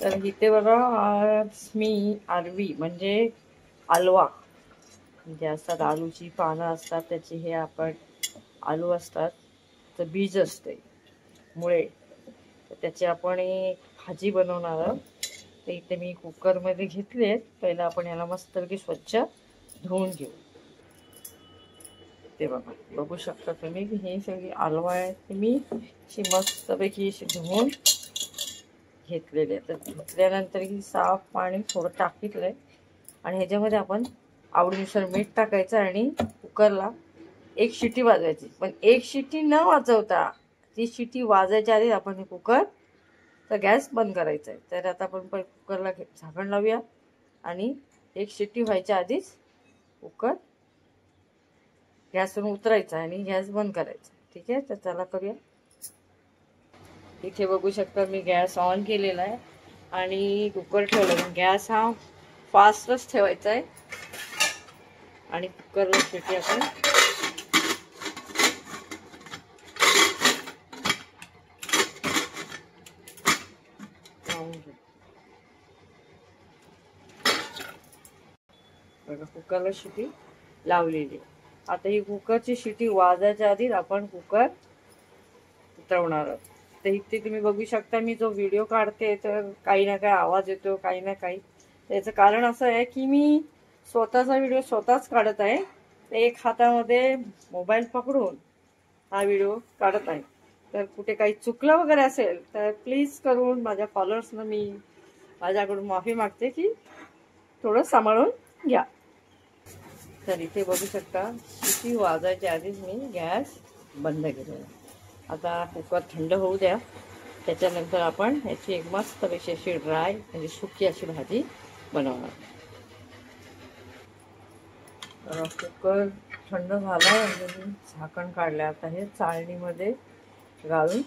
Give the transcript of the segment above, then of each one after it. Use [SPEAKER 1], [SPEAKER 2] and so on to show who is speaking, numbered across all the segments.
[SPEAKER 1] तर इथे बघा आज मी आलवी म्हणजे आलवा म्हणजे असतात आलूची पानं असतात त्याची हे आपण आलू असतात तर बीज असते मुळे तर त्याची आपण एक भाजी बनवणार आहोत. तर इथे मी कुकरमध्ये घेतले. पहिला आपण याला मस्तपैकी स्वच्छ धुवून घेऊ. ते बघा बघू शकता तुम्ही की ही सगळी आलवा आहे ती मी अशी मस्तपैकी अशी धुवून घेतलेली आहे. तर धुतल्यानंतर ही साफ पाणी थोडं टाकितलंय आणि ह्याच्यामध्ये आपण आवडीनुसार मीठ टाकायचं आणि कुकरला एक शिटी वाजवायची. पण एक शिटी न वाजवता ती शिटी वाजायच्या आधी आपण हे कुकर तर गॅस बंद करायचा आहे. तर आता आपण कुकरला झाकण लावूया आणि एक शिट्टी व्हायच्या आधीच कुकर गॅसवरून उतरायचा आणि गॅस बंद करायचा. ठीक आहे, तर चला करूया. इथे बघू शकता मी गॅस ऑन केलेला आहे आणि कुकर ठेवला. गॅस हा फास्टच ठेवायचा आहे आणि कुकरला शिट्टी आपण बघा कुकरला शिटी लावलेली. आता ही कुकरची शिटी वाजायच्या आधीच आपण कुकर उतरवणार आहोत. तर इथे तुम्ही बघू शकता मी जो व्हिडिओ काढते तर काही ना काही आवाज येतो काही ना काही. त्याचं कारण असं आहे की मी स्वतःचा व्हिडिओ स्वतःच काढत आहे. तर एक हातामध्ये मोबाईल पकडून हा व्हिडिओ काढत आहे. तर कुठे काही चुकलं वगैरे असेल तर प्लीज करून माझ्या फॉलोअर्सना मी माझ्याकडून माफी मागते की थोडं सांभाळून घ्या. तर इथे बघू शकता शिटी वाजायच्या आधीच मी गॅस बंद केलेला. आता कुकर थंड होऊ द्या. त्याच्यानंतर आपण ह्याची एक मस्त अशी ड्राय म्हणजे सुकी अशी भाजी बनवणार. कुकर थंड झाला म्हणजे मी झाकण काढलं. आता हे चाळणीमध्ये घालून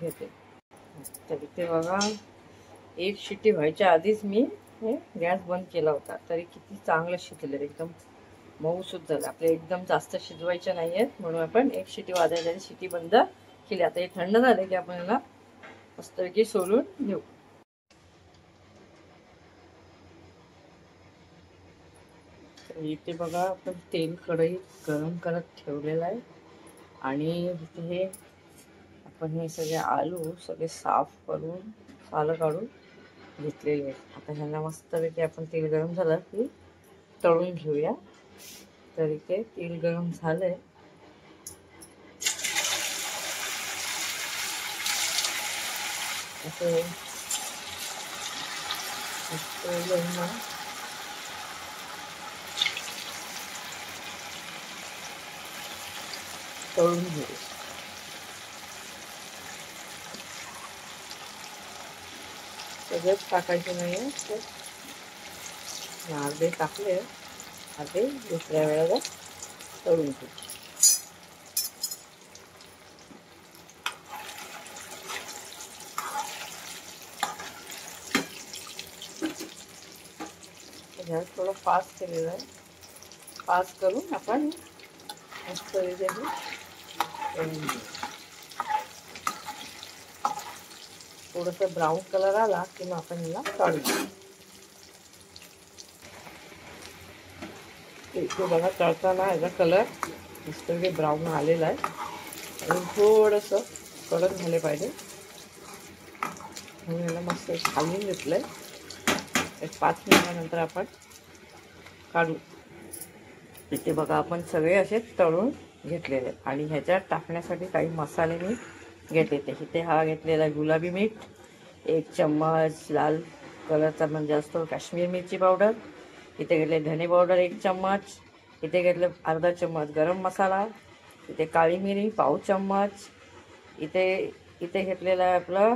[SPEAKER 1] घेते. तर इथे बघा एक शिट्टी व्हायच्या आधीच मी हे गॅस बंद केला होता. तरी किती चांगलं शिजलं, एकदम मऊसूद झालं. आपले एकदम जास्त शिजवायचे नाही आहेत म्हणून आपण एक शिटी वाजायच्या आधी शिटी बंद केली. आता हे थंड झाले की आपण याला मस्तपैकी सोलून घेऊ. इथे बघा आपण तेल कढईत गरम करत ठेवलेलं आहे आणि इथे हे आपण हे सगळे आलू सगळे साफ करून सालं काढून घेतलेले आहेत. आता ह्यांना मस्तपैकी आपण तेल गरम झालं की तळून घेऊया. तर इथे तेल गरम झालंय. असं तळून घेऊ. सगळंच टाकायचं नाही आहे. अर्धे टाकले अर्धे दुसऱ्या वेळेला तळून घेऊ. गॅस थोडं फास्ट केलेलं आहे. फास्ट करून आपण मस्त थोडंसं ब्राऊन कलर आला की मग आपण याला काढून घेऊ. इथे बघा तळताना याचा कलर मस्त ब्राऊन आलेला आहे. अजून थोडंसं कडक झाले पाहिजे म्हणून याला मस्त घालून घेतलंय. एक 5 मिनिटानंतर आपण काढू. इथे बघा आपण सगळे असे तळून घेतलेले आहेत आणि ह्याच्यात टाकण्यासाठी काही मसाले मी घेतले. इथे हा घेतलेला गुलाबी मीठ, 1 चम्मच लाल कलरचा म्हणजे असतो काश्मीर मिरची पावडर, इथे घेतले धने पावडर 1 चम्मच, इथे घेतलं अर्धा चम्मच गरम मसाला, इथे काळी मिरी पाव चम्मच, इथे घेतलेलं आहे आपलं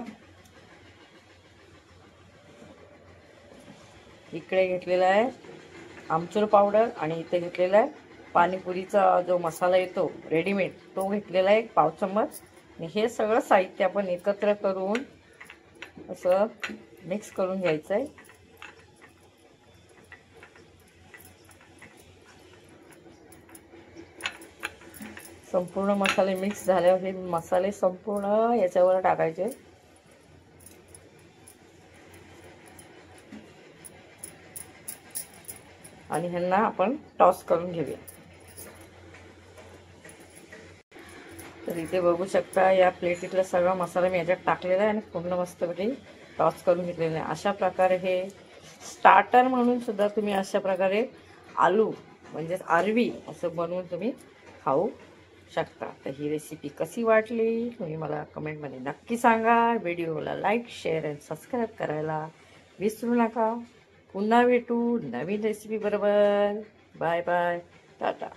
[SPEAKER 1] इकडे घेतलेला आहे आमचूर पावडर आणि इथे घेतलेला आहे पाणीपुरीचा जो मसाला येतो रेडीमेड तो घेतलेला आहे 1 पाव चम्मच. आणि हे सगळं साहित्य आपण एकत्र करून असं मिक्स करून घ्यायचं आहे. संपूर्ण मसाले मिक्स झाल्यावर हे मसाले संपूर्ण याच्यावर टाकायचे. आणि ह्यांना आपण टॉस करून घेऊया. तर इथे बघू शकता या प्लेटीतला सगळा मसाला मी याच्यात टाकलेला आहे आणि पूर्ण मस्तपैकी टॉस करून घेतलेला आहे. अशा प्रकारे हे स्टार्टर म्हणून सुद्धा तुम्ही अशा प्रकारे आलू म्हणजेच आरवी असं बनवून तुम्ही खाऊ शकता. तर ही रेसिपी कशी वाटली तुम्ही मला कमेंटमध्ये नक्की सांगा. व्हिडिओला लाईक, शेअर आणि सबस्क्राईब करायला विसरू नका. पुन्हा भेटू नवीन रेसिपी बरोबर. Bye bye, Tata.